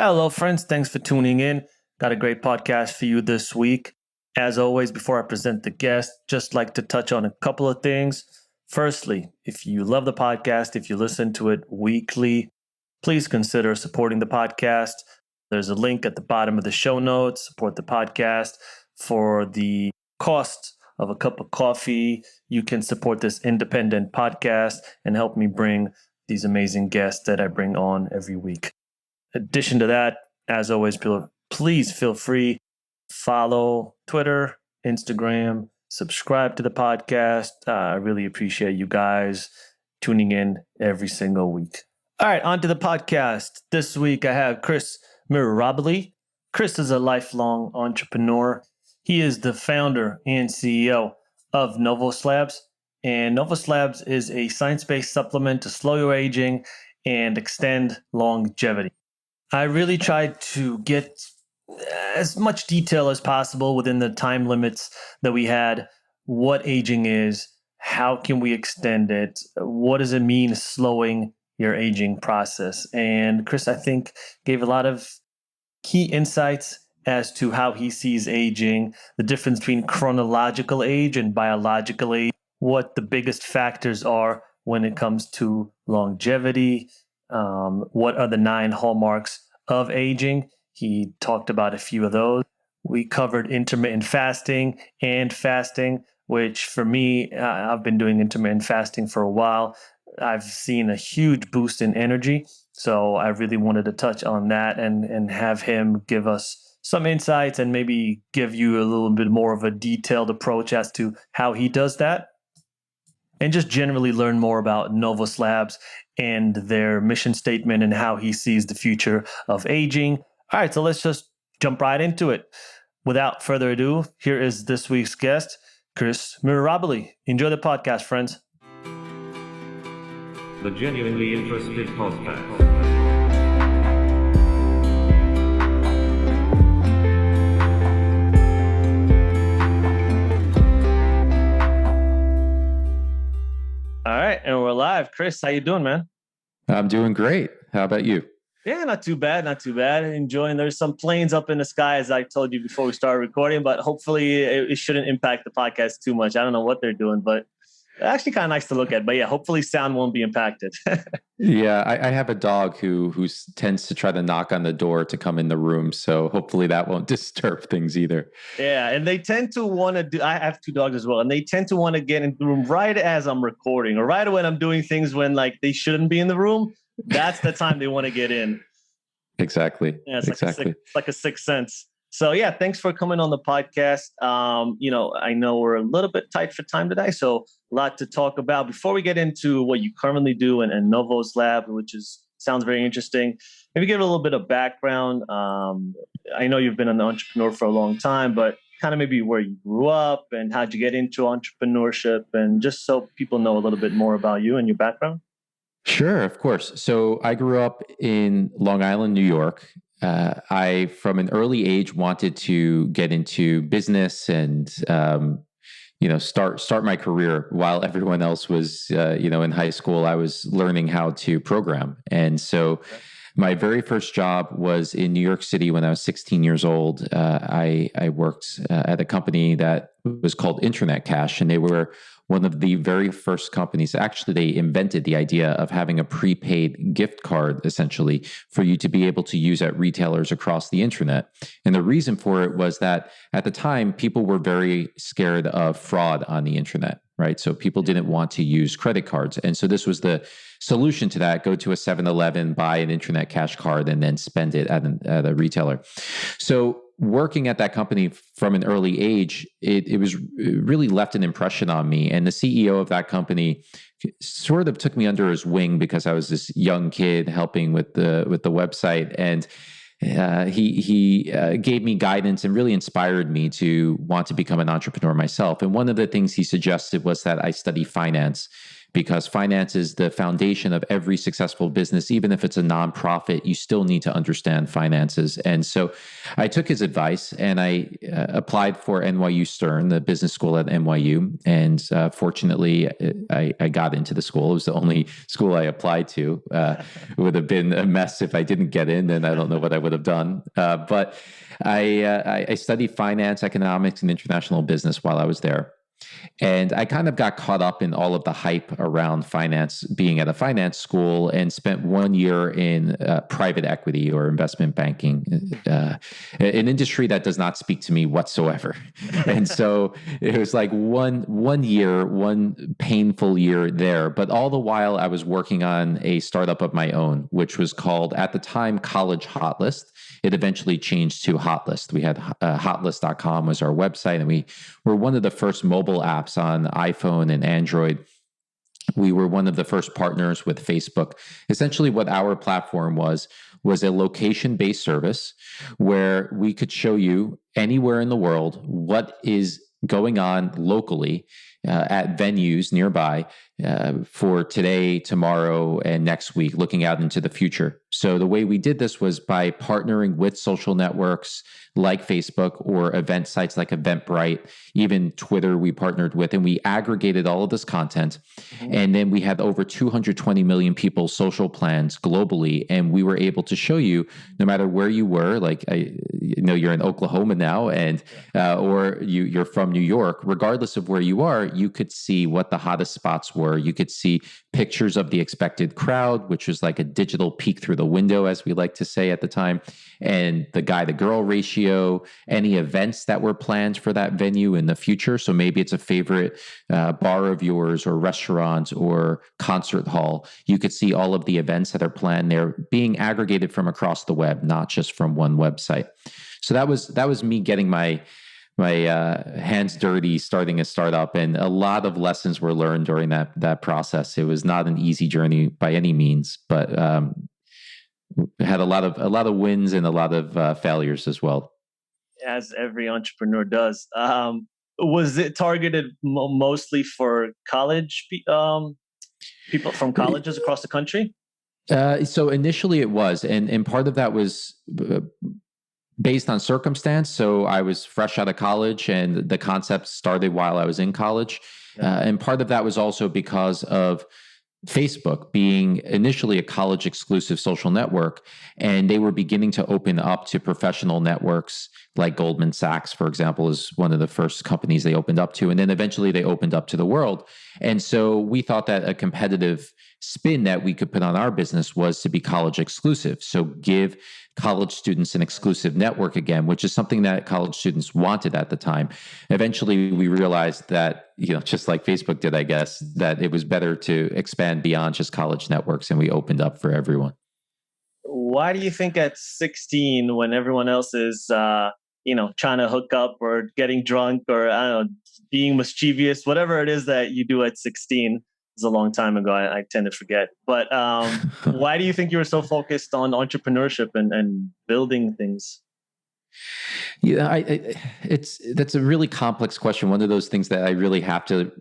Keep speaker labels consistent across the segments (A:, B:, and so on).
A: Hello, friends. Thanks for tuning in. Got a great podcast for you this week. As always, before I present the guest, just like to touch on a couple of things. Firstly, if you love the podcast, if you listen to it weekly, please consider supporting the podcast. There's a link at the bottom of the show notes. Support the podcast for the cost of a cup of coffee. You can support this independent podcast and help me bring these amazing guests that I bring on every week. In addition to that, as always, please feel free follow Twitter, Instagram, subscribe to the podcast. I really appreciate you guys tuning in every single week. All right, on to the podcast. This week I have Chris Mirabile. Chris is a lifelong entrepreneur. He is the founder and CEO of Novos Labs. And Novos Labs is a science-based supplement to slow your aging and extend longevity. I really tried to get as much detail as possible within the time limits that we had. What aging is, how can we extend it, what does it mean slowing your aging process? And Chris, I think, gave a lot of key insights as to how he sees aging, the difference between chronological age and biological age, what the biggest factors are when it comes to longevity, what are the 9 hallmarks of aging. He talked about a few of those. We covered intermittent fasting and fasting, which for me, I've been doing intermittent fasting for a while. I've seen a huge boost in energy. So I really wanted to touch on that and have him give us some insights and maybe give you a little bit more of a detailed approach as to how he does that. And just generally learn more about Novos Labs and their mission statement and how he sees the future of aging. All right, so let's just jump right into it. Without further ado, here is this week's guest, Chris Mirabile. Enjoy the podcast, friends.
B: The Genuinely Interested Podcast.
A: All right, and we're live. Chris, how you doing, man?
C: I'm doing great. How about you?
A: Yeah, not too bad, not too bad. Enjoying. There's some planes up in the sky, as I told you before we started recording, but hopefully it shouldn't impact the podcast too much. I don't know what they're doing, but actually kind of nice to look at. But yeah, hopefully sound won't be impacted.
C: Yeah, I have a dog who tends to try to knock on the door to come in the room, so hopefully that won't disturb things either.
A: Yeah, and they tend to want to do. I have 2 dogs as well, and they tend to want to get in the room right as I'm recording, or right when I'm doing things when like they shouldn't be in the room. That's the time they want to get in.
C: Exactly.
A: Yeah, it's
C: exactly.
A: like a sixth sense. So yeah, thanks for coming on the podcast. I know we're a little bit tight for time today, so a lot to talk about. Before we get into what you currently do and Novos Lab, which sounds very interesting, maybe give a little bit of background. I know you've been an entrepreneur for a long time, but kind of maybe where you grew up and how'd you get into entrepreneurship, and just so people know a little bit more about you and your background.
C: Sure, of course. So I grew up in Long Island, New York. I, from an early age, wanted to get into business and, start my career. While everyone else was, in high school, I was learning how to program. And so my very first job was in New York City when I was 16 years old. I worked at a company that was called Internet Cash, and they were one of the very first companies. Actually, they invented the idea of having a prepaid gift card, essentially, for you to be able to use at retailers across the internet. And the reason for it was that at the time, people were very scared of fraud on the internet, right? So people didn't want to use credit cards. And so this was the solution to that: go to a 7-Eleven, buy an Internet Cash card, and then spend it at a retailer. So working at that company from an early age, it really left an impression on me. And the CEO of that company sort of took me under his wing because I was this young kid helping with the website, and he gave me guidance and really inspired me to want to become an entrepreneur myself. And one of the things he suggested was that I study finance. because finance is the foundation of every successful business. Even if it's a nonprofit, you still need to understand finances. And so I took his advice and I applied for NYU Stern, the business school at NYU. And fortunately, I got into the school. It was the only school I applied to. It would have been a mess if I didn't get in, and I don't know what I would have done. But I studied finance, economics, and international business while I was there. And I kind of got caught up in all of the hype around finance, being at a finance school, and spent 1 year in private equity or investment banking, an industry that does not speak to me whatsoever. And so it was like one year, one painful year there. But all the while, I was working on a startup of my own, which was called, at the time, College Hotlist. It eventually changed to Hotlist. We had hotlist.com was our website, and we were one of the first mobile apps on iPhone and Android. We were one of the first partners with Facebook. Essentially, what our platform was a location-based service where we could show you anywhere in the world what is going on locally at venues nearby for today, tomorrow, and next week, looking out into the future. So the way we did this was by partnering with social networks like Facebook or event sites like Eventbrite, even Twitter we partnered with, and we aggregated all of this content. Mm-hmm. And then we had over 220 million people's social plans globally, and we were able to show you, no matter where you were, like you're in Oklahoma now, and or you're from New York, regardless of where you are, you could see what the hottest spots were. You could see pictures of the expected crowd, which was like a digital peek through the window, as we like to say at the time, and the guy-to-girl ratio, any events that were planned for that venue in the future. So maybe it's a favorite bar of yours or restaurant or concert hall. You could see all of the events that are planned there being aggregated from across the web, not just from one website. So that was me getting my hands dirty, starting a startup, and a lot of lessons were learned during that process. It was not an easy journey by any means, but had a lot of wins and a lot of failures as well.
A: As every entrepreneur does. Was it targeted mostly for college people from colleges across the country?
C: So initially it was, and part of that was based on circumstance. So I was fresh out of college, and the concept started while I was in college. Yeah. And part of that was also because of Facebook being initially a college exclusive social network, and they were beginning to open up to professional networks like Goldman Sachs, for example, is one of the first companies they opened up to. And then eventually they opened up to the world. And so we thought that a competitive spin that we could put on our business was to be college exclusive. So give college students an exclusive network again, which is something that college students wanted at the time. Eventually, we realized that, just like Facebook did, I guess, that it was better to expand beyond just college networks, and we opened up for everyone.
A: Why do you think at 16, when everyone else is, trying to hook up or getting drunk or, I don't know, being mischievous, whatever it is that you do at 16, is a long time ago. I tend to forget. But why do you think you were so focused on entrepreneurship and building things?
C: Yeah, that's a really complex question. One of those things that I really have to,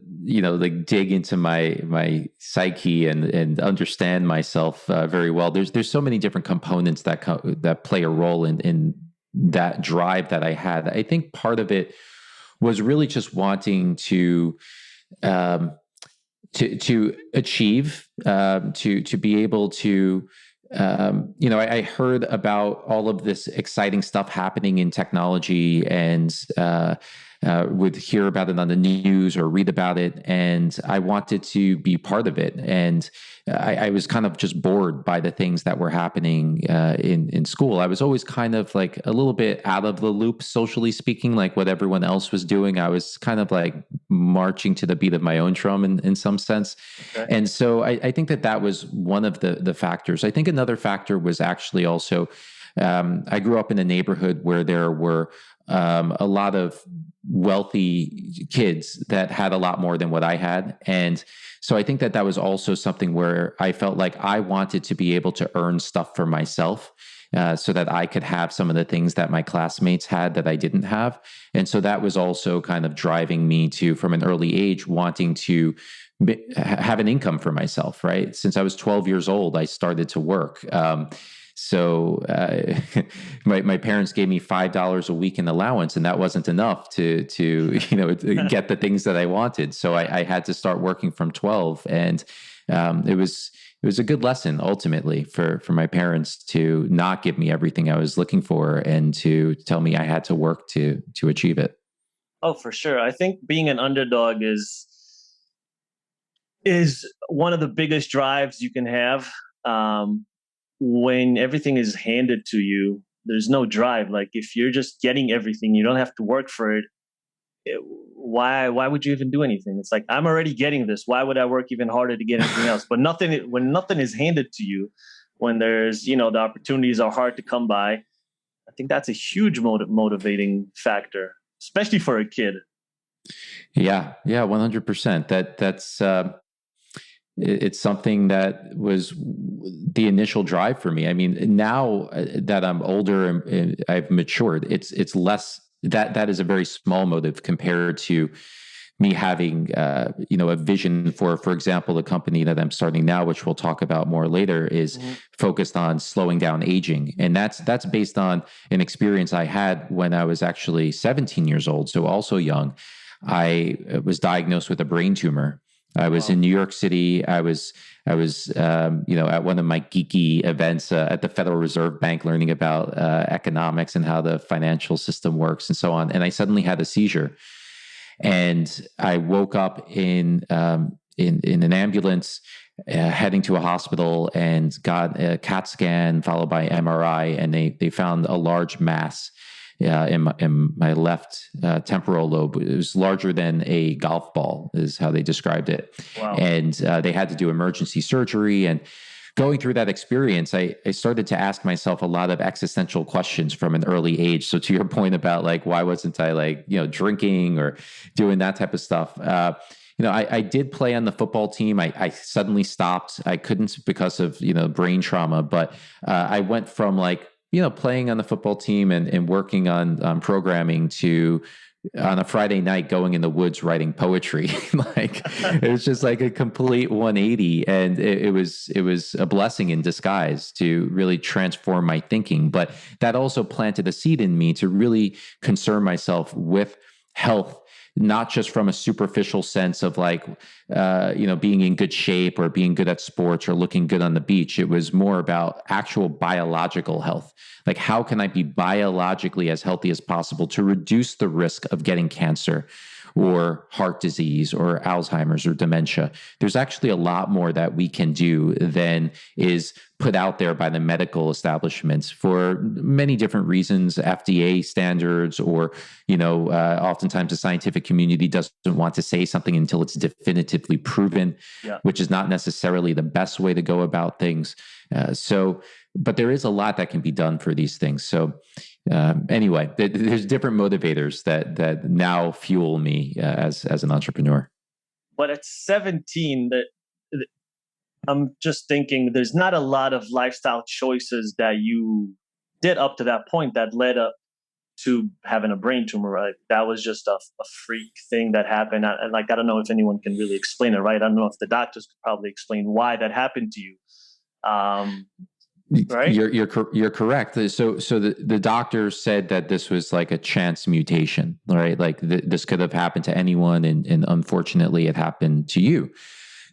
C: dig into my psyche and understand myself very well. There's so many different components that play a role in that drive that I had. I think part of it was really just wanting to achieve, to be able to, I heard about all of this exciting stuff happening in technology, and would hear about it on the news or read about it, and I wanted to be part of it. And I was kind of just bored by the things that were happening in school. I was always kind of like a little bit out of the loop, socially speaking, like what everyone else was doing. I was kind of like marching to the beat of my own drum in some sense. Okay. And so I think that was one of the factors. I think another factor was actually also, I grew up in a neighborhood where there were a lot of wealthy kids that had a lot more than what I had. And so I think that was also something where I felt like I wanted to be able to earn stuff for myself, so that I could have some of the things that my classmates had that I didn't have. And so that was also kind of driving me to, from an early age, wanting to have an income for myself, right? Since I was 12 years old, I started to work. So my parents gave me $5 a week in allowance, and that wasn't enough to get the things that I wanted. So I had to start working from 12, and it was a good lesson ultimately for my parents to not give me everything I was looking for and to tell me I had to work to achieve it.
A: Oh, for sure. I think being an underdog is one of the biggest drives you can have. When everything is handed to you, there's no drive. Like if you're just getting everything, you don't have to work for it. Why would you even do anything? It's like, I'm already getting this. Why would I work even harder to get anything else? But when nothing is handed to you, when there's, the opportunities are hard to come by, I think that's a huge motivating factor, especially for a kid.
C: Yeah, 100%. That's it's something that was the initial drive for me. I mean, now that I'm older and I've matured, it's less. That is a very small motive compared to me having a vision for example, the company that I'm starting now, which we'll talk about more later, is focused on slowing down aging, and that's based on an experience I had when I was actually 17 years old, so also young. I was diagnosed with a brain tumor. I was in New York City. I was at one of my geeky events at the Federal Reserve Bank, learning about economics and how the financial system works and so on. And I suddenly had a seizure, and I woke up in an ambulance, heading to a hospital, and got a CAT scan followed by MRI, and they found a large mass in my left temporal lobe. It was larger than a golf ball, is how they described it.
A: Wow.
C: And they had to do emergency surgery. And going through that experience, I started to ask myself a lot of existential questions from an early age. So to your point about like, why wasn't I drinking or doing that type of stuff? I did play on the football team. I suddenly stopped. I couldn't because of, brain trauma, but I went from playing on the football team and working on programming to on a Friday night going in the woods writing poetry. It was just like a complete 180, and it was a blessing in disguise to really transform my thinking. But that also planted a seed in me to really concern myself with health, not just from a superficial sense of being in good shape or being good at sports or looking good on the beach. It was more about actual biological health. Like, how can I be biologically as healthy as possible to reduce the risk of getting cancer or heart disease or Alzheimer's or dementia? There's actually a lot more that we can do than is put out there by the medical establishments for many different reasons, FDA standards, or, oftentimes the scientific community doesn't want to say something until it's definitively proven, which is not necessarily the best way to go about things. But there is a lot that can be done for these things. So anyway, there's different motivators that now fuel me as an entrepreneur.
A: But at 17, I'm just thinking there's not a lot of lifestyle choices that you did up to that point that led up to having a brain tumor, right? That was just a freak thing that happened. I don't know if anyone can really explain it, right? I don't know if the doctors could probably explain why that happened to you. Right?
C: You're correct. So the doctor said that this was like a chance mutation, right? Like this could have happened to anyone, and unfortunately, it happened to you.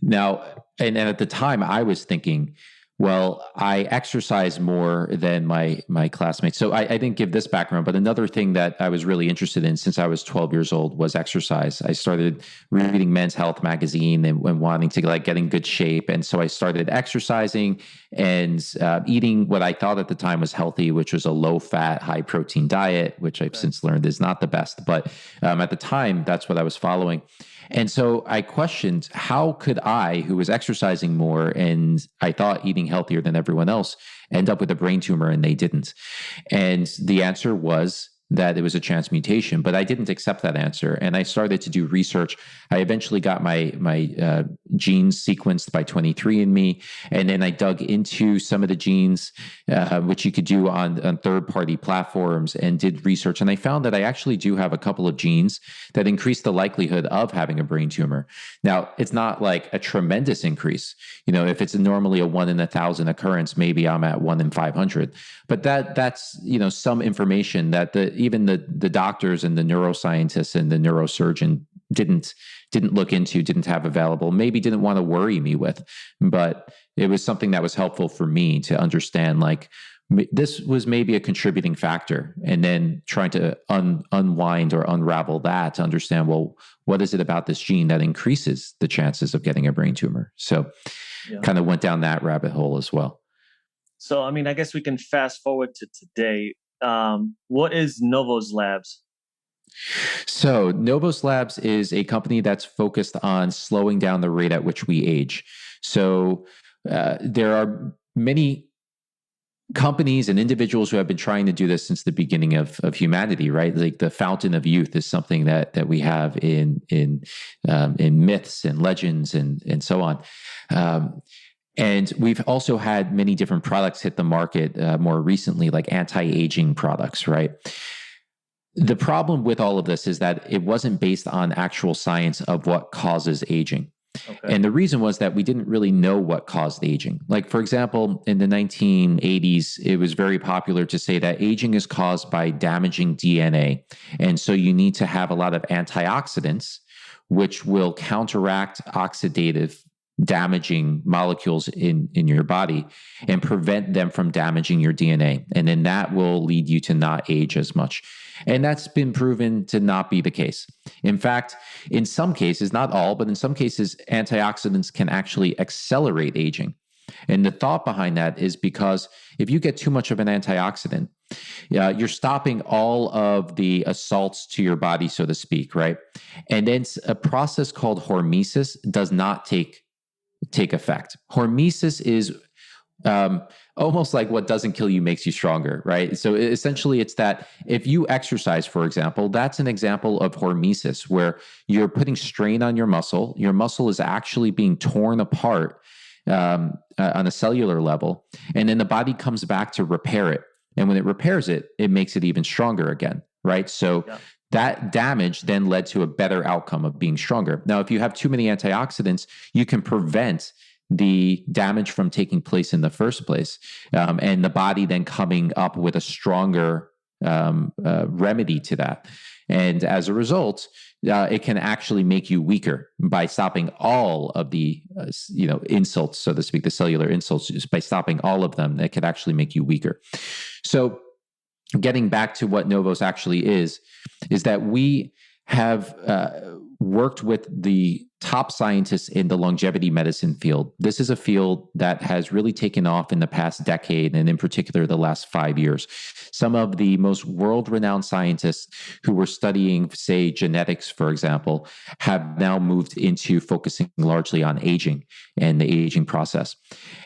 C: Now, and at the time, I was thinking, well, I exercise more than my classmates. So I didn't give this background, but another thing that I was really interested in since I was 12 years old was exercise. I started reading Men's Health magazine and wanting to get in good shape. And so I started exercising and eating what I thought at the time was healthy, which was a low-fat, high-protein diet, which I've since learned is not the best. But at the time, that's what I was following. And so I questioned, how could I, who was exercising more and I thought eating healthier than everyone else, end up with a brain tumor and they didn't? And the answer was that it was a chance mutation, but I didn't accept that answer. And I started to do research. I eventually got my genes sequenced by 23andMe, and then I dug into some of the genes, which you could do on third-party platforms, and did research. And I found that I actually do have a couple of genes that increase the likelihood of having a brain tumor. Now, it's not like a tremendous increase. If it's normally a 1 in 1,000 occurrence, maybe I'm at 1 in 500. But that's some information that even the doctors and the neuroscientists and the neurosurgeon didn't look into, didn't have available, maybe didn't want to worry me with. But it was something that was helpful for me to understand, like, this was maybe a contributing factor, and then trying to unwind or unravel that to understand, well, what is it about this gene that increases the chances of getting a brain tumor? So kind of went down that rabbit hole as well.
A: So, I mean, I guess we can fast forward to today. What is Novos Labs?
C: So Novos Labs is a company that's focused on slowing down the rate at which we age. So there are many companies and individuals who have been trying to do this since the beginning of humanity, right? Like the fountain of youth is something that we have in myths and legends and so on. And we've also had many different products hit the market more recently, like anti-aging products, right? The problem with all of this is that it wasn't based on actual science of what causes aging. Okay. And the reason was that we didn't really know what caused aging. Like, for example, in the 1980s, it was very popular to say that aging is caused by damaging DNA. And so you need to have a lot of antioxidants, which will counteract oxidative damaging molecules in your body and prevent them from damaging your DNA. And then that will lead you to not age as much. And that's been proven to not be the case. In fact, in some cases, not all, but in some cases, antioxidants can actually accelerate aging. And the thought behind that is because if you get too much of an antioxidant, you're stopping all of the assaults to your body, so to speak, right? And then a process called hormesis does not take effect. Hormesis is almost like what doesn't kill you makes you stronger, right? So essentially, it's that if you exercise, for example, that's an example of hormesis, where you're putting strain on your muscle. Your muscle is actually being torn apart on a cellular level, and then the body comes back to repair it. And when it repairs it, it makes it even stronger again, right? So that damage then led to a better outcome of being stronger. Now, if you have too many antioxidants, you can prevent the damage from taking place in the first place, and the body then coming up with a stronger remedy to that. And as a result, it can actually make you weaker by stopping all of the insults, so to speak, the cellular insults. Just by stopping all of them, it could actually make you weaker. So getting back to what Novos actually is that we have worked with the top scientists in the longevity medicine field. This is a field that has really taken off in the past decade, and in particular, the last 5 years. Some of the most world-renowned scientists who were studying, say, genetics, for example, have now moved into focusing largely on aging and the aging process.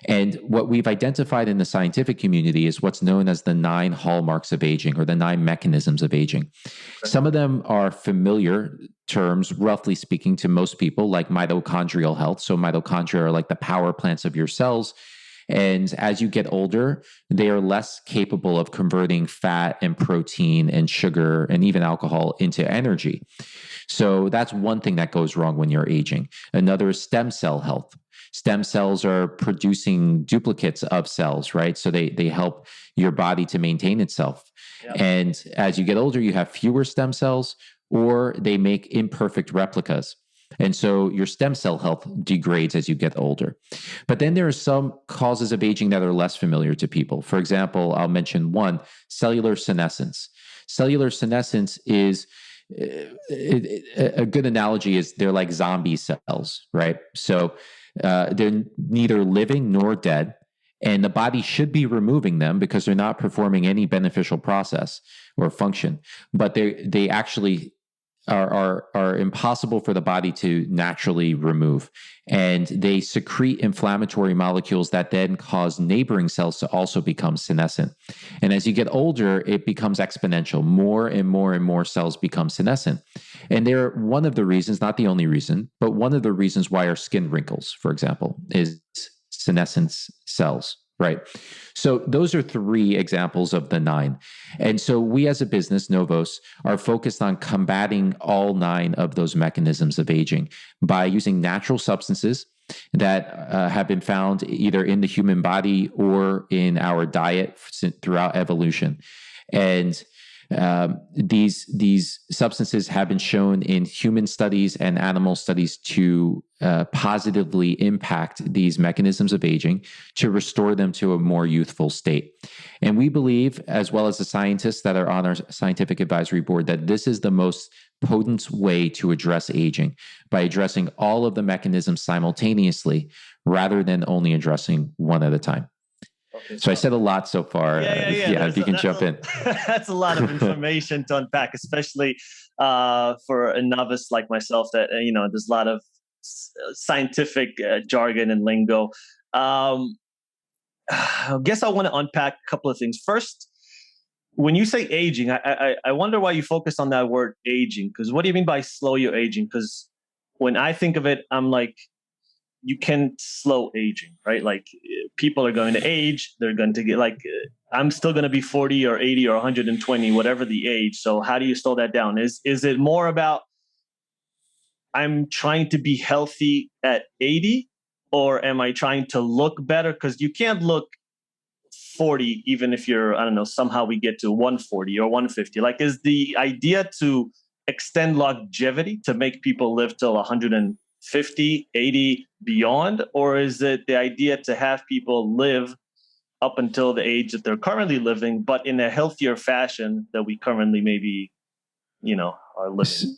C: And what we've identified in the scientific community is what's known as the 9 hallmarks of aging, or the 9 mechanisms of aging. Okay. Some of them are familiar terms, roughly speaking, to most people, like mitochondrial health. So mitochondria are like the power plants of your cells. And as you get older, they are less capable of converting fat and protein and sugar and even alcohol into energy. So that's one thing that goes wrong when you're aging. Another is stem cell health. Stem cells are producing duplicates of cells, right? So they help your body to maintain itself. Yep. And as you get older, you have fewer stem cells, or they make imperfect replicas. And so your stem cell health degrades as you get older. But then there are some causes of aging that are less familiar to people. For example, I'll mention one: cellular senescence. Cellular senescence is a good analogy is they're like zombie cells, right? So they're neither living nor dead, and the body should be removing them because they're not performing any beneficial process or function. But they actually are impossible for the body to naturally remove, and they secrete inflammatory molecules that then cause neighboring cells to also become senescent. And as you get older, it becomes exponential. More and more and more cells become senescent, and they're one of the reasons, not the only reason, but one of the reasons why our skin wrinkles, for example, is senescence cells. Right. So those are 3 examples of the 9. And so we as a business, Novos, are focused on combating all 9 of those mechanisms of aging by using natural substances that have been found either in the human body or in our diet throughout evolution. And these substances have been shown in human studies and animal studies to positively impact these mechanisms of aging to restore them to a more youthful state. And we believe, as well as the scientists that are on our scientific advisory board, that this is the most potent way to address aging, by addressing all of the mechanisms simultaneously rather than only addressing one at a time. Okay, so I said a lot so far. Yeah, if you can jump in.
A: That's a lot of information to unpack, especially for a novice like myself. That there's a lot of scientific jargon and lingo. I guess I want to unpack a couple of things. First, when you say aging, I wonder why you focus on that word aging. Because what do you mean by slow your aging? Because when I think of it, I'm like, you can slow aging, right? Like people are going to age, they're going to get I'm still going to be 40 or 80 or 120, whatever the age. So how do you slow that down? Is it more about I'm trying to be healthy at 80, or am I trying to look better? Because you can't look 40, even if you're, I don't know, somehow we get to 140 or 150. Like, is the idea to extend longevity to make people live till 150, 80, beyond? Or is it the idea to have people live up until the age that they're currently living, but in a healthier fashion that we currently maybe, are living?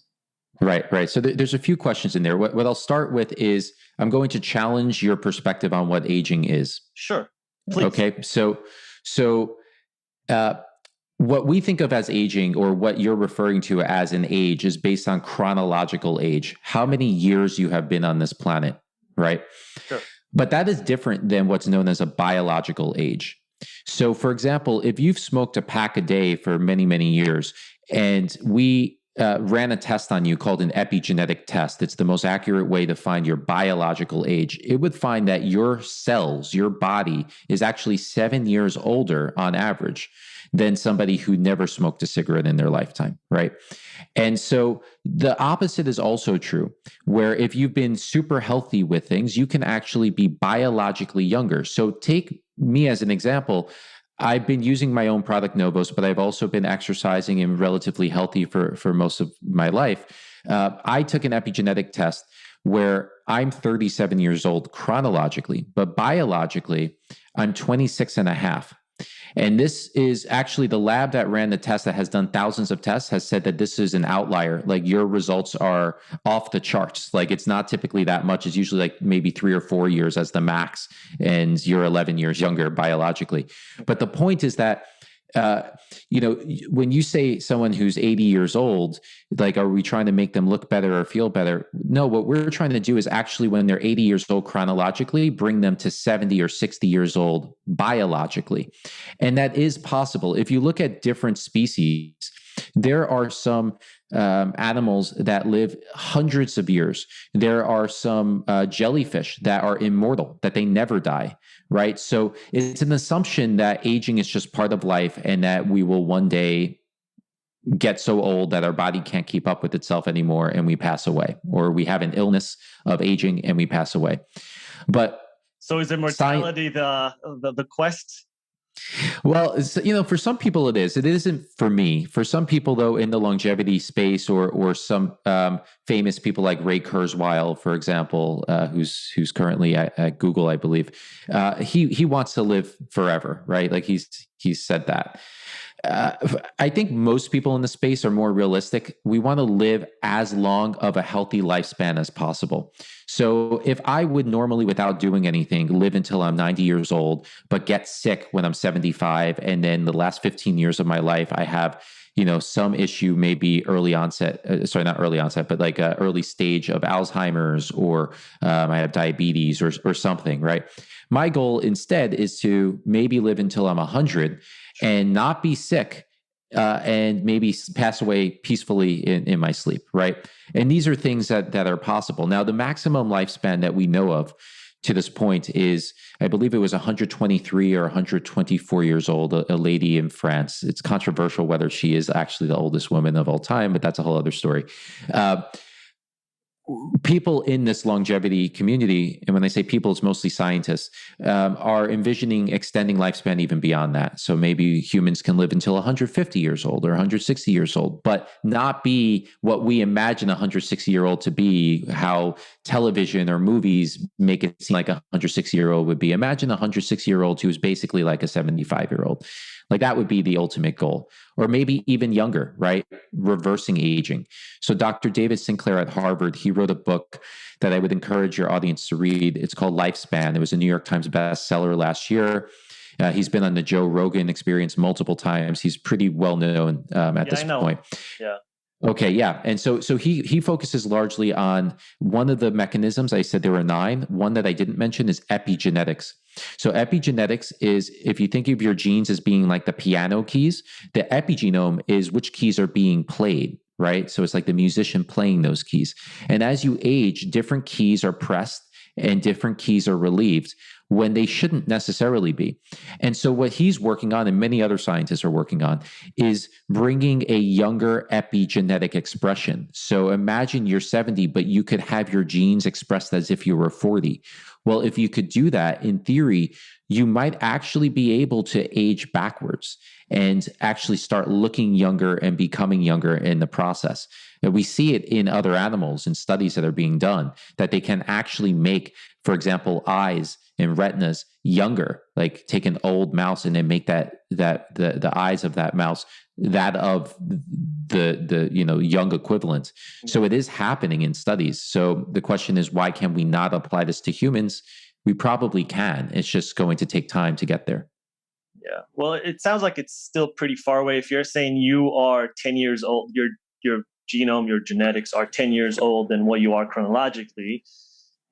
C: Right. So there's a few questions in there. What I'll start with is I'm going to challenge your perspective on what aging is.
A: Sure. Please.
C: Okay. So what we think of as aging, or what you're referring to as an age, is based on chronological age, how many years you have been on this planet, right?
A: Sure.
C: But that is different than what's known as a biological age. So, for example, if you've smoked a pack a day for many, many years, and we ran a test on you called an epigenetic test, it's the most accurate way to find your biological age, it would find that your cells, your body, is actually 7 years older on average than somebody who never smoked a cigarette in their lifetime, right? And so the opposite is also true, where if you've been super healthy with things, you can actually be biologically younger. So take me as an example. I've been using my own product, Novos, but I've also been exercising and relatively healthy for most of my life. I took an epigenetic test where I'm 37 years old chronologically, but biologically, I'm 26 and a half. And this is actually the lab that ran the test, that has done thousands of tests, has said that this is an outlier. Like, your results are off the charts. Like, it's not typically that much. It's usually like maybe 3 or 4 years as the max, and you're 11 years younger biologically. But the point is that, when you say someone who's 80 years old, like, are we trying to make them look better or feel better? No, what we're trying to do is actually, when they're 80 years old chronologically, bring them to 70 or 60 years old biologically. And that is possible. If you look at different species, there are some animals that live hundreds of years. There are some jellyfish that are immortal, that they never die, right? So it's an assumption that aging is just part of life, and that we will one day get so old that our body can't keep up with itself anymore and we pass away, or we have an illness of aging and we pass away. But
A: so is immortality the quest?
C: Well, for some people it is. It isn't for me. For some people, though, in the longevity space, or some famous people like Ray Kurzweil, for example, who's currently at Google, I believe, he wants to live forever, right? Like, he's said that. I think most people in the space are more realistic. We want to live as long of a healthy lifespan as possible. So if I would normally, without doing anything, live until I'm 90 years old, but get sick when I'm 75, and then the last 15 years of my life, I have, some issue may be early onset, not early onset, but like a early stage of Alzheimer's, or I have diabetes or something, right? My goal instead is to maybe live until I'm 100 and not be sick, and maybe pass away peacefully in my sleep, right? And these are things that are possible. Now, the maximum lifespan that we know of to this point is, I believe it was 123 or 124 years old, a lady in France. It's controversial whether she is actually the oldest woman of all time, but that's a whole other story. People in this longevity community, and when I say people, it's mostly scientists, are envisioning extending lifespan even beyond that. So maybe humans can live until 150 years old or 160 years old, but not be what we imagine a 160-year-old to be, how television or movies make it seem like a 160-year-old would be. Imagine a 160-year-old who's basically like a 75-year-old. Like that would be the ultimate goal, or maybe even younger, right? Reversing aging. So Dr. David Sinclair at Harvard, he wrote a book that I would encourage your audience to read. It's called Lifespan. It was a New York Times bestseller last year. He's been on the Joe Rogan Experience multiple times. He's pretty well known at this point.
A: Yeah.
C: Okay, yeah. And so he focuses largely on one of the mechanisms. I said there were 9. One that I didn't mention is epigenetics. So epigenetics is, if you think of your genes as being like the piano keys, the epigenome is which keys are being played, right? So it's like the musician playing those keys. And as you age, different keys are pressed and different keys are relieved when they shouldn't necessarily be. And so what he's working on, and many other scientists are working on, is bringing a younger epigenetic expression. So imagine you're 70, but you could have your genes expressed as if you were 40. Well, if you could do that, in theory, you might actually be able to age backwards and actually start looking younger and becoming younger in the process. And we see it in other animals in studies that are being done, that they can actually make, for example, eyes and retinas younger. Like take an old mouse and then make the eyes of that mouse that of the young equivalent. So it is happening in studies. So the question is, why can we not apply this to humans? We probably can. It's just going to take time to get there.
A: Yeah. Well, it sounds like it's still pretty far away. If you're saying you are 10 years old, your genome, your genetics are 10 years old than what you are chronologically,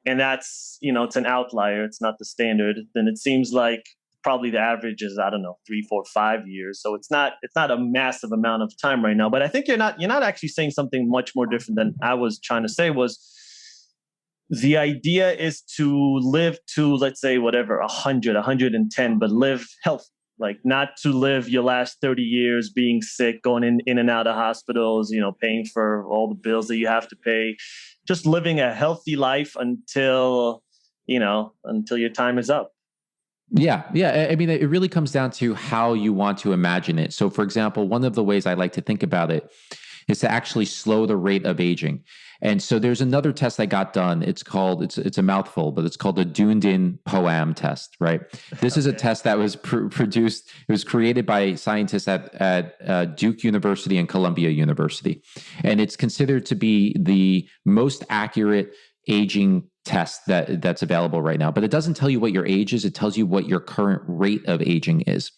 A: and that's, it's an outlier, it's not the standard, then it seems like probably the average is, I don't know, 3, 4, 5 years. So it's not a massive amount of time right now. But I think you're not actually saying something much more different than I was trying to say. Was the idea is to live to, let's say, whatever, 100, 110, but live healthy. Like not to live your last 30 years being sick, going in and out of hospitals, paying for all the bills that you have to pay, just living a healthy life until your time is up.
C: Yeah. I mean, it really comes down to how you want to imagine it. So, for example, one of the ways I like to think about it is to actually slow the rate of aging. And so there's another test that got done. It's a mouthful, but it's called the Dunedin-Poam test, right? This is a test that was produced. It was created by scientists at Duke University and Columbia University. And it's considered to be the most accurate aging test that's available right now. But it doesn't tell you what your age is. It tells you what your current rate of aging is.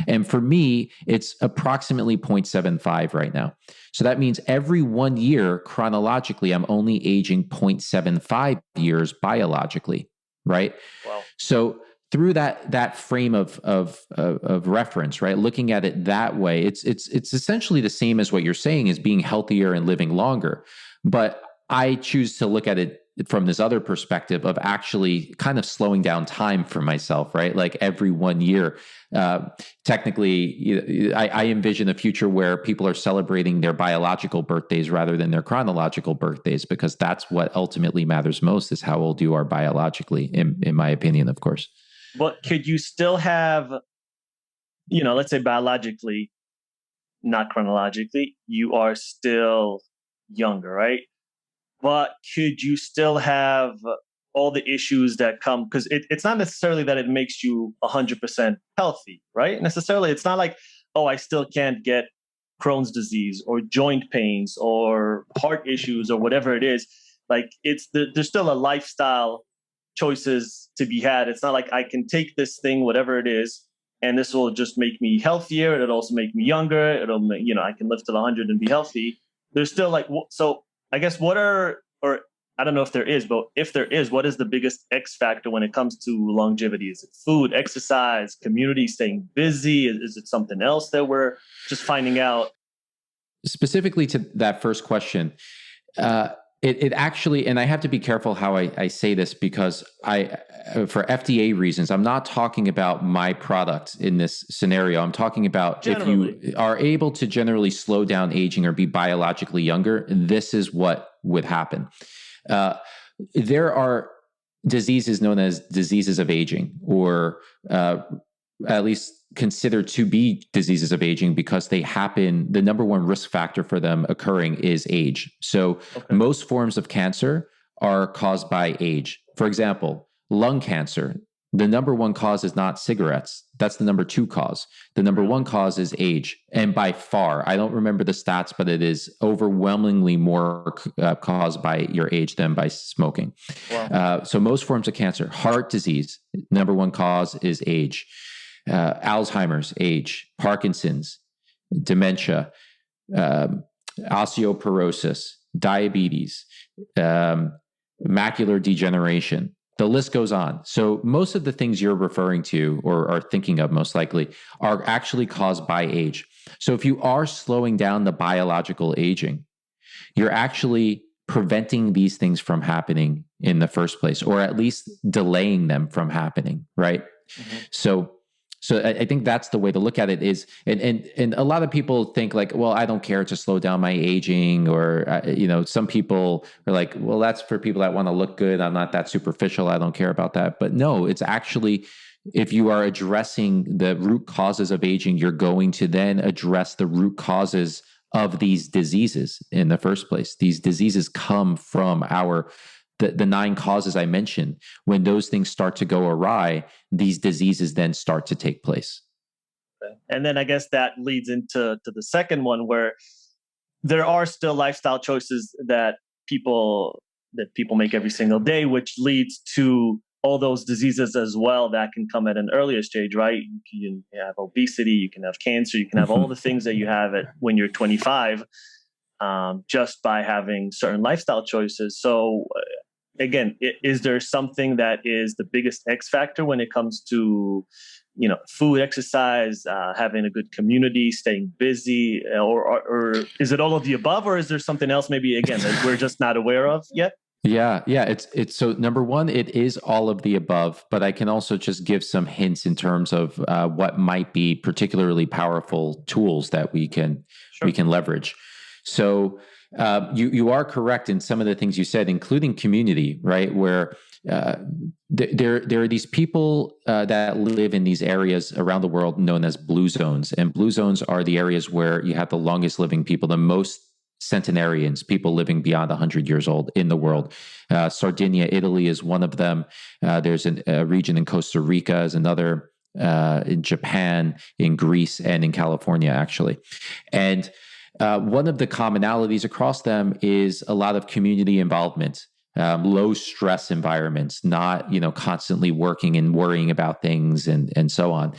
C: And for me, it's approximately 0.75 right now. So that means every 1 year, chronologically, I'm only aging 0.75 years biologically, right?
A: Wow.
C: So through that frame of reference, right? Looking at it that way, it's essentially the same as what you're saying, is being healthier and living longer. But I choose to look at it from this other perspective of actually kind of slowing down time for myself, right? Like every 1 year, technically, I envision a future where people are celebrating their biological birthdays rather than their chronological birthdays, because that's what ultimately matters most, is how old you are biologically, in my opinion, of course.
A: But could you still have, let's say biologically, not chronologically, you are still younger, right? But could you still have all the issues that come? Because it's not necessarily that it makes you 100% healthy, right? Necessarily, it's not like, oh, I still can't get Crohn's disease or joint pains or heart issues or whatever it is. Like there's still a lifestyle choices to be had. It's not like I can take this thing, whatever it is, and this will just make me healthier. It'll also make me younger. It'll make, I can live till 100 and be healthy. There's still like, so I guess or I don't know if there is, but if there is, what is the biggest X factor when it comes to longevity? Is it food, exercise, community, staying busy? Is it something else that we're just finding out?
C: Specifically to that first question, it actually, and I have to be careful how I say this because for FDA reasons, I'm not talking about my product in this scenario. I'm talking about generally, if you are able to generally slow down aging or be biologically younger, this is what would happen. There are diseases known as diseases of aging, or at least considered to be diseases of aging because they happen. The number one risk factor for them occurring is age. So most forms of cancer are caused by age. For example, lung cancer, the number one cause is not cigarettes. That's the number two cause. The number one cause is age. And by far, I don't remember the stats, but it is overwhelmingly more caused by your age than by smoking. Wow. So most forms of cancer, heart disease, number one cause is age. Alzheimer's, age, Parkinson's, dementia, osteoporosis, diabetes, macular degeneration. The list goes on. So most of the things you're referring to or are thinking of most likely are actually caused by age. So if you are slowing down the biological aging, you're actually preventing these things from happening in the first place, or at least delaying them from happening, right? Mm-hmm. So I think that's the way to look at it is, and a lot of people think like, well, I don't care to slow down my aging, or, some people are like, well, that's for people that want to look good. I'm not that superficial. I don't care about that. But no, it's actually, if you are addressing the root causes of aging, you're going to then address the root causes of these diseases in the first place. These diseases come from the 9 causes I mentioned. When those things start to go awry, these diseases then start to take place.
A: And then I guess that leads into the second one, where there are still lifestyle choices that people make every single day, which leads to all those diseases as well that can come at an earlier stage, right? You can have obesity, you can have cancer, you can have all the things that you have when you're 25, just by having certain lifestyle choices. So again, is there something that is the biggest X factor when it comes to, food, exercise, having a good community, staying busy, or is it all of the above, or is there something else maybe, again, that we're just not aware of yet?
C: Yeah. It's so number one, it is all of the above, but I can also just give some hints in terms of what might be particularly powerful tools that we can leverage. So you are correct in some of the things you said, including community, right? Where there are these people that live in these areas around the world known as blue zones. And blue zones are the areas where you have the longest living people, the most centenarians, people living beyond 100 years old in the world. Sardinia, Italy is one of them. There's a region in Costa Rica is another, in Japan, in Greece, and in California, actually. And one of the commonalities across them is a lot of community involvement, low stress environments, not constantly working and worrying about things and so on.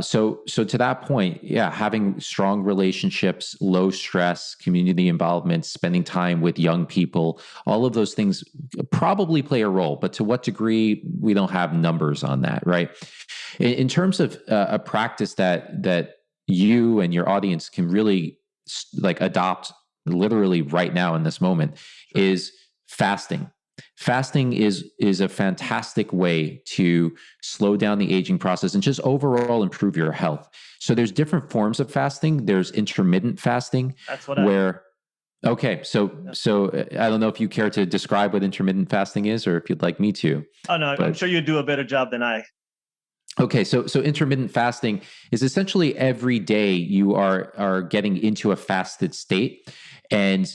C: So to that point, having strong relationships, low stress, community involvement, spending time with young people, all of those things probably play a role. But to what degree, we don't have numbers on that, right? In terms of a practice that you and your audience can really adopt literally right now in this moment is fasting. Fasting is a fantastic way to slow down the aging process and just overall improve your health. So there's different forms of fasting. There's intermittent fasting.
A: That's what
C: Okay, so I don't know if you care to describe what intermittent fasting is, or if you'd like me to.
A: Oh no, I'm sure you do a better job than I.
C: Okay, so intermittent fasting is essentially every day you are getting into a fasted state, and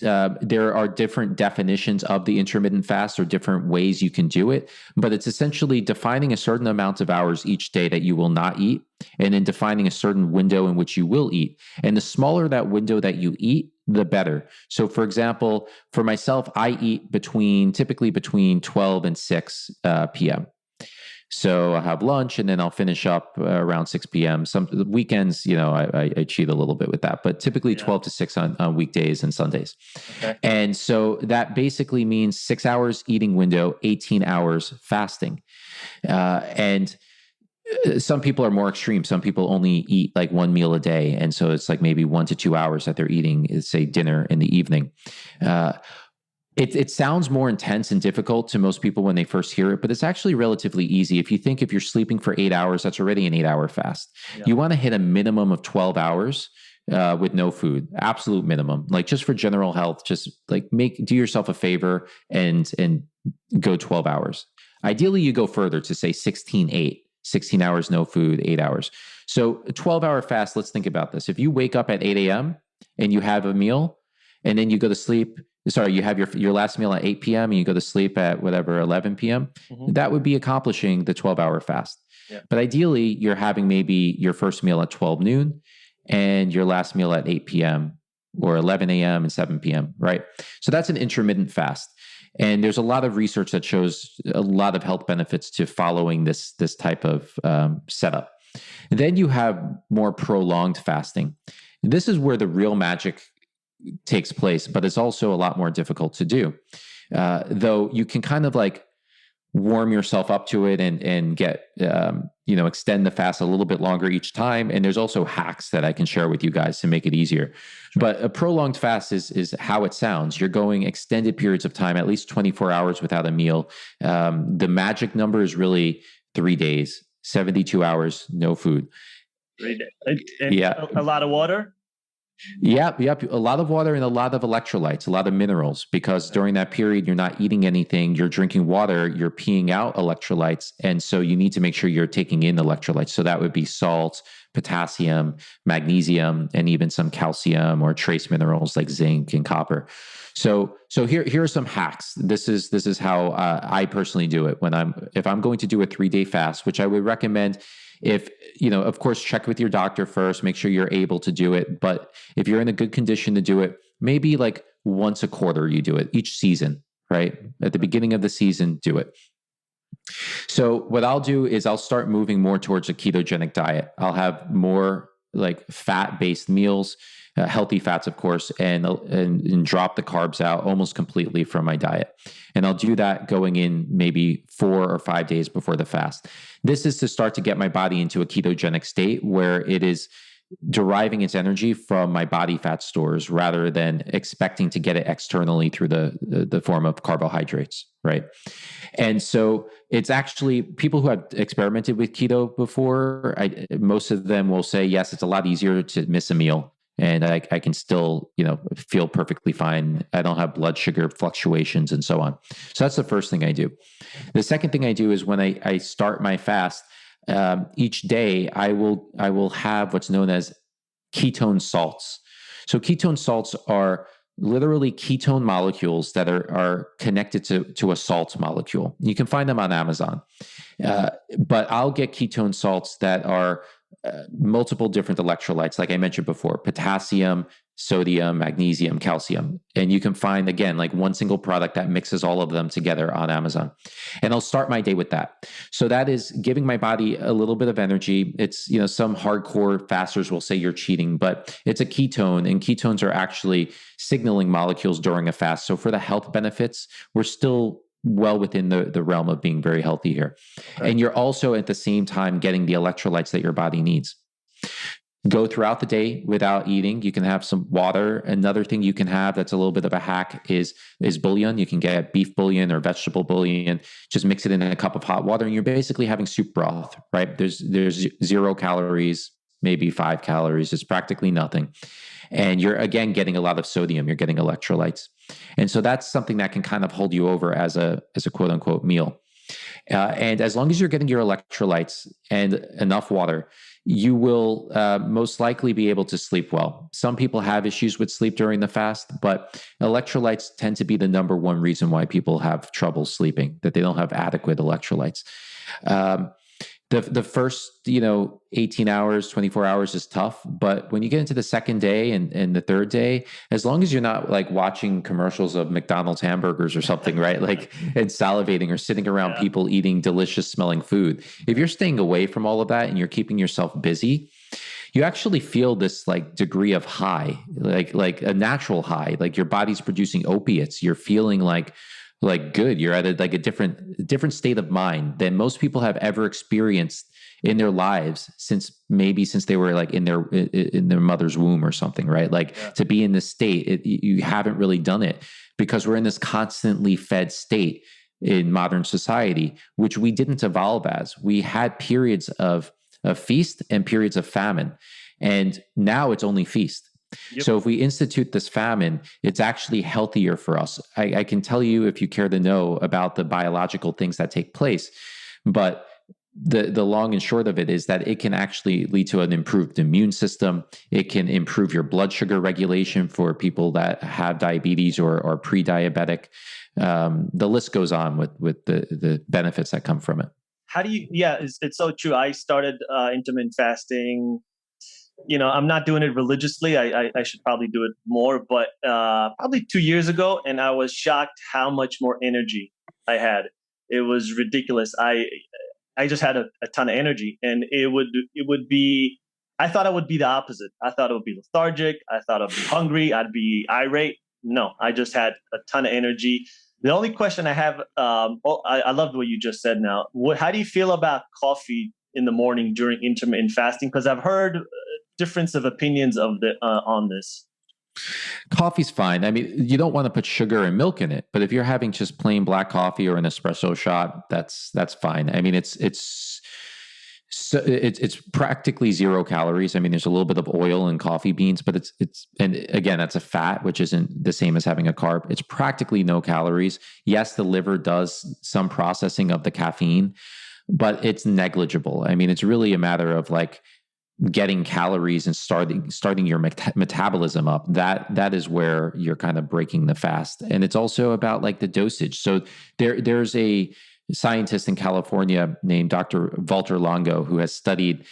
C: there are different definitions of the intermittent fast or different ways you can do it, but it's essentially defining a certain amount of hours each day that you will not eat, and then defining a certain window in which you will eat. And the smaller that window that you eat, the better. So for example, for myself, I eat typically between 12 and 6 p.m. So I'll have lunch and then I'll finish up around 6 p.m. Some weekends, I cheat a little bit with that, but typically 12 to 6 on weekdays and Sundays.
A: Okay.
C: And so that basically means 6 hours eating window, 18 hours fasting. And some people are more extreme. Some people only eat like one meal a day. And so it's like maybe 1 to 2 hours that they're eating, say dinner in the evening. It sounds more intense and difficult to most people when they first hear it, but it's actually relatively easy. If you're sleeping for 8 hours, that's already an 8-hour fast. Yeah. You want to hit a minimum of 12 hours with no food, absolute minimum. Like just for general health, just like do yourself a favor and go 12 hours. Ideally, you go further to say 16-8, 16 hours no food, 8 hours. So a 12-hour fast. Let's think about this. If you wake up at 8 a.m. and you have a meal, and then you go to sleep. Sorry, you have your last meal at 8 p.m. and you go to sleep at 11 p.m. Mm-hmm. That would be accomplishing the 12-hour fast. Yeah. But ideally, you're having maybe your first meal at 12 noon and your last meal at 8 p.m. or 11 a.m. and 7 p.m., right? So that's an intermittent fast. And there's a lot of research that shows a lot of health benefits to following this type of setup. And then you have more prolonged fasting. This is where the real magic takes place, but it's also a lot more difficult to do. Though you can kind of like warm yourself up to it and get, extend the fast a little bit longer each time. And there's also hacks that I can share with you guys to make it easier. Sure. But a prolonged fast is how it sounds. You're going extended periods of time, at least 24 hours without a meal. The magic number is really 3 days, 72 hours, no food.
A: 3 days. Yeah. A lot of water?
C: Yep. A lot of water and a lot of electrolytes, a lot of minerals, because during that period, you're not eating anything, you're drinking water, you're peeing out electrolytes. And so you need to make sure you're taking in electrolytes. So that would be salt, potassium, magnesium, and even some calcium or trace minerals like zinc and copper. So here are some hacks. This is how I personally do it if I'm going to do a 3-day fast, which I would recommend. If, of course, check with your doctor first, make sure you're able to do it. But if you're in a good condition to do it, maybe like once a quarter, you do it each season, right? At the beginning of the season, do it. So what I'll do is I'll start moving more towards a ketogenic diet. I'll have more like fat-based meals, healthy fats, of course, and drop the carbs out almost completely from my diet. And I'll do that going in maybe 4 or 5 days before the fast. This is to start to get my body into a ketogenic state where it is deriving its energy from my body fat stores rather than expecting to get it externally through the form of carbohydrates, right? And so it's actually people who have experimented with keto before, most of them will say, yes, it's a lot easier to miss a meal. And I can still, feel perfectly fine. I don't have blood sugar fluctuations and so on. So that's the first thing I do. The second thing I do is when I start my fast, each day I will have what's known as ketone salts. So ketone salts are literally ketone molecules that are connected to a salt molecule. You can find them on Amazon. But I'll get ketone salts that are multiple different electrolytes, like I mentioned before, potassium, sodium, magnesium, calcium. And you can find, again, like one single product that mixes all of them together on Amazon. And I'll start my day with that. So that is giving my body a little bit of energy. It's, some hardcore fasters will say you're cheating, but it's a ketone, and ketones are actually signaling molecules during a fast. So for the health benefits, we're still well within the realm of being very healthy here. Okay. And you're also at the same time getting the electrolytes that your body needs. Go throughout the day without eating. You can have some water. Another thing you can have that's a little bit of a hack is bullion. You can get beef bullion or vegetable bullion. Just mix it in a cup of hot water, and you're basically having soup broth, right? There's 0 calories, maybe 5 calories. It's practically nothing. And you're, again, getting a lot of sodium. You're getting electrolytes. And so that's something that can kind of hold you over as a quote unquote meal. And as long as you're getting your electrolytes and enough water, you will most likely be able to sleep well. Some people have issues with sleep during the fast, but electrolytes tend to be the number one reason why people have trouble sleeping, that they don't have adequate electrolytes. The first, 18 hours, 24 hours is tough. But when you get into the second day and the third day, as long as you're not like watching commercials of McDonald's hamburgers or something, right? Like, and salivating or sitting around people eating delicious smelling food. If you're staying away from all of that and you're keeping yourself busy, you actually feel this like degree of high, like a natural high, like your body's producing opiates. You're feeling like good. You're at like a different state of mind than most people have ever experienced in their lives since they were like in their mother's womb or something, right? Like to be in this state, you haven't really done it because we're in this constantly fed state in modern society, which we didn't evolve as. We had periods of feast and periods of famine, and now it's only feast. Yep. So if we institute this famine, it's actually healthier for us. I can tell you, if you care to know, about the biological things that take place, but the long and short of it is that it can actually lead to an improved immune system. It can improve your blood sugar regulation for people that have diabetes or are pre-diabetic. The list goes on with the benefits that come from it.
A: How do you, it's so true. I started intermittent fasting. I'm not doing it religiously. I should probably do it more, but probably 2 years ago, and I was shocked how much more energy I had. It was ridiculous. I just had a ton of energy, and it would be, I thought it would be the opposite. I thought it would be lethargic. I thought I'd be hungry. I'd be irate. No, I just had a ton of energy. The only question I have, I loved what you just said now. How do you feel about coffee in the morning during intermittent fasting? Because I've heard difference of opinions on this.
C: Coffee's fine. I mean, you don't want to put sugar and milk in it, but if you're having just plain black coffee or an espresso shot, that's fine. I mean, it's practically 0 calories. I mean, there's a little bit of oil in coffee beans, but and again, that's a fat, which isn't the same as having a carb. It's practically no calories. Yes, the liver does some processing of the caffeine, but it's negligible. I mean, it's really a matter of like getting calories and starting your metabolism up. That is where you're kind of breaking the fast. And it's also about like the dosage. So there's a scientist in California named Dr. Walter Longo who has studied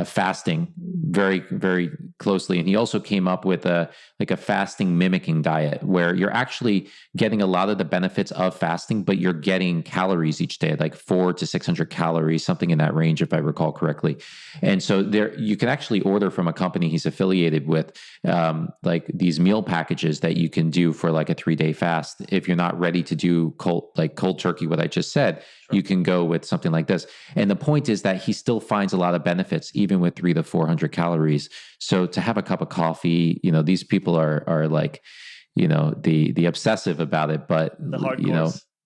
C: fasting very, very closely. And he also came up with a fasting mimicking diet where you're actually getting a lot of the benefits of fasting, but you're getting calories each day, like 400 to 600 calories, something in that range, if I recall correctly. And so there, you can actually order from a company he's affiliated with, like these meal packages that you can do for like a 3-day fast. If you're not ready to do cold turkey, what I just said, sure, you can go with something like this. And the point is that he still finds a lot of benefits, even with 300 to 400 calories. So to have a cup of coffee, these people are like, the obsessive about it, but the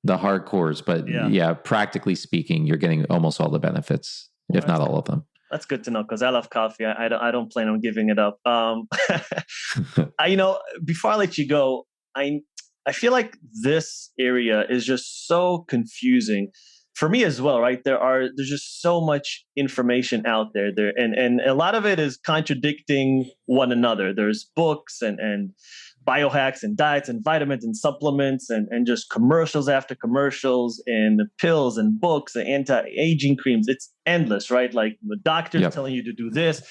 C: hardcores, but yeah, practically speaking, you're getting almost all the benefits, if not all of them.
A: That's good to know, because I love coffee. I don't plan on giving it up. Before I let you go, I feel like this area is just so confusing for me as well, right? There's just so much information out there, and a lot of it is contradicting one another. There's books and biohacks and diets and vitamins and supplements and just commercials after commercials and pills and books and anti-aging creams. It's endless, right? Like the doctors telling you to do this.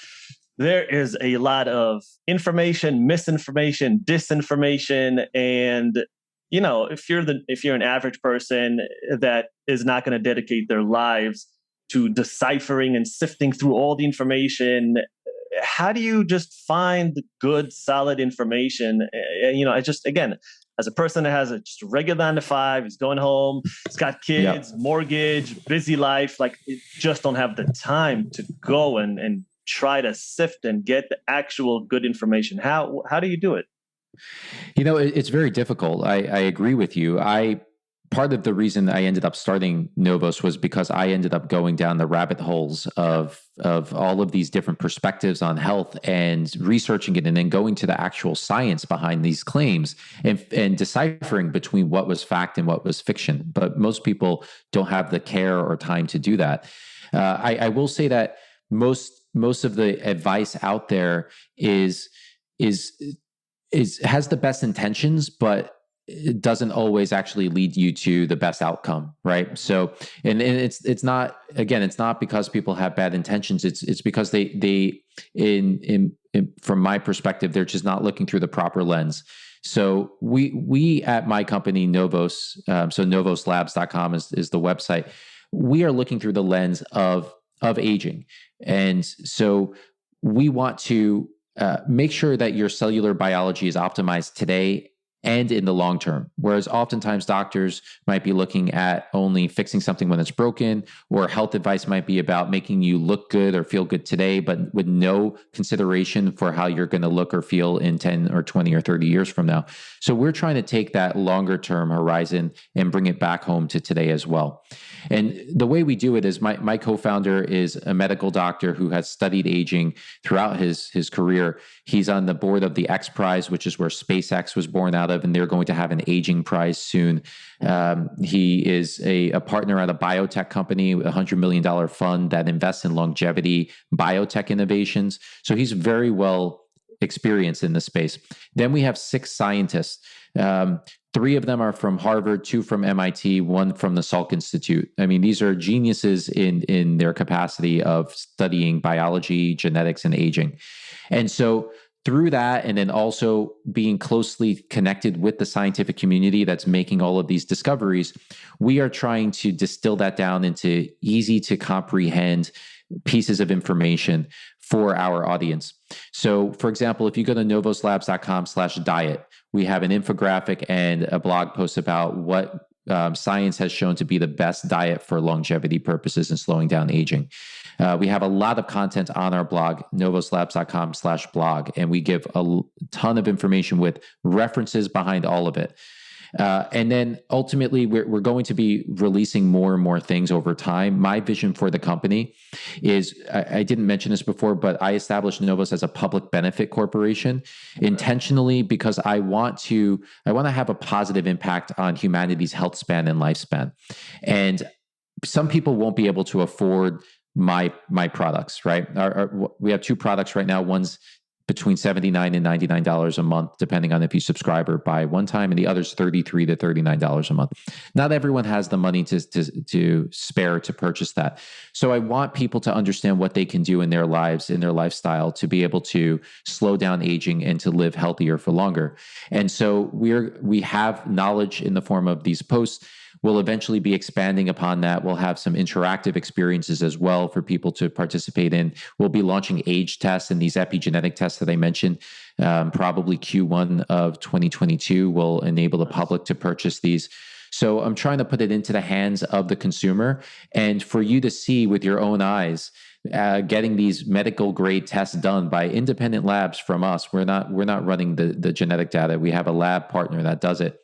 A: There is a lot of information, misinformation, disinformation, and if you're an average person that is not going to dedicate their lives to deciphering and sifting through all the information, how do you just find the good, solid information? I just, again, as a person that has just a regular 9-to-5, he's going home, he's got kids, mortgage, busy life, like just don't have the time to go and try to sift and get the actual good information. How do you do it?
C: It's very difficult. I agree with you. Part of the reason I ended up starting Novos was because I ended up going down the rabbit holes of all of these different perspectives on health and researching it, and then going to the actual science behind these claims and deciphering between what was fact and what was fiction. But most people don't have the care or time to do that. I will say that most of the advice out there has the best intentions, but it doesn't always actually lead you to the best outcome, right? So, and it's not, again, it's not because people have bad intentions. It's because they in from my perspective, they're just not looking through the proper lens. So we at my company Novos, so novoslabs.com is the website. We are looking through the lens of aging, and so we want to make sure that your cellular biology is optimized today and in the long term. Whereas oftentimes doctors might be looking at only fixing something when it's broken, or health advice might be about making you look good or feel good today, but with no consideration for how you're going to look or feel in 10 or 20 or 30 years from now. So we're trying to take that longer term horizon and bring it back home to today as well. And the way we do it is my co-founder is a medical doctor who has studied aging throughout his career. He's on the board of the X Prize, which is where SpaceX was born out of, and they're going to have an aging prize soon. He is a partner at a biotech company, a $100 million fund that invests in longevity biotech innovations. So he's very well experienced in this space. Then we have 6 scientists. 3 of them are from Harvard, 2 from MIT, 1 from the Salk Institute. I mean, these are geniuses in their capacity of studying biology, genetics, and aging. And so through that, and then also being closely connected with the scientific community that's making all of these discoveries, we are trying to distill that down into easy to comprehend pieces of information for our audience. So for example, if you go to novoslabs.com/diet, we have an infographic and a blog post about what science has shown to be the best diet for longevity purposes and slowing down aging. We have a lot of content on our blog, novoslabs.com/blog, and we give a ton of information with references behind all of it. And then ultimately, we're going to be releasing more and more things over time. My vision for the company is, I didn't mention this before, but I established Novos as a public benefit corporation intentionally because I want to have a positive impact on humanity's health span and lifespan. And some people won't be able to afford my products, right? We have 2 products right now. One's between $79 and $99 a month, depending on if you subscribe or buy one time, and the other's $33 to $39 a month. Not everyone has the money to spare to purchase that. So I want people to understand what they can do in their lives, in their lifestyle, to be able to slow down aging and to live healthier for longer. And so we have knowledge in the form of these posts. We'll eventually be expanding upon that. We'll have some interactive experiences as well for people to participate in. We'll be launching age tests and these epigenetic tests that I mentioned. Probably Q1 of 2022 will enable the public to purchase these. So I'm trying to put it into the hands of the consumer and for you to see with your own eyes, getting these medical grade tests done by independent labs from us. We're not running the genetic data. We have a lab partner that does it,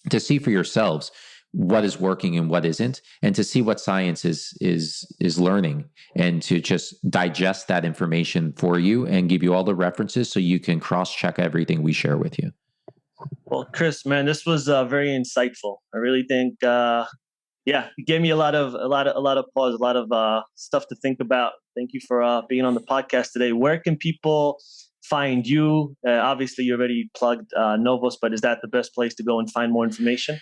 C: to see for yourselves what is working and what isn't, and to see what science is learning, and to just digest that information for you and give you all the references so you can cross-check everything we share with you.
A: Well, Chris, man, this was very insightful. I really think, you gave me a lot of pause, a lot of stuff to think about. Thank you for being on the podcast today. Where can people find you? Obviously, you already plugged Novos, but is that the best place to go and find more information?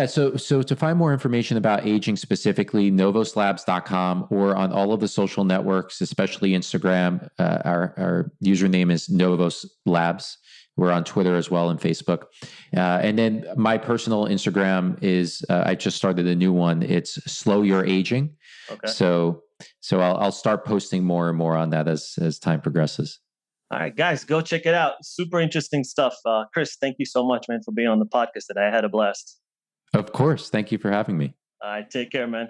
C: So to find more information about aging specifically, novoslabs.com, or on all of the social networks, especially Instagram. Our username is Novos Labs. We're on Twitter as well and Facebook. And then my personal Instagram is, I just started a new one. It's Slow Your Aging. Okay. So I'll start posting more and more on that as time progresses.
A: All right, guys, go check it out. Super interesting stuff. Chris, thank you so much, man, for being on the podcast today. I had a blast.
C: Of course. Thank you for having me.
A: All right, take care, man.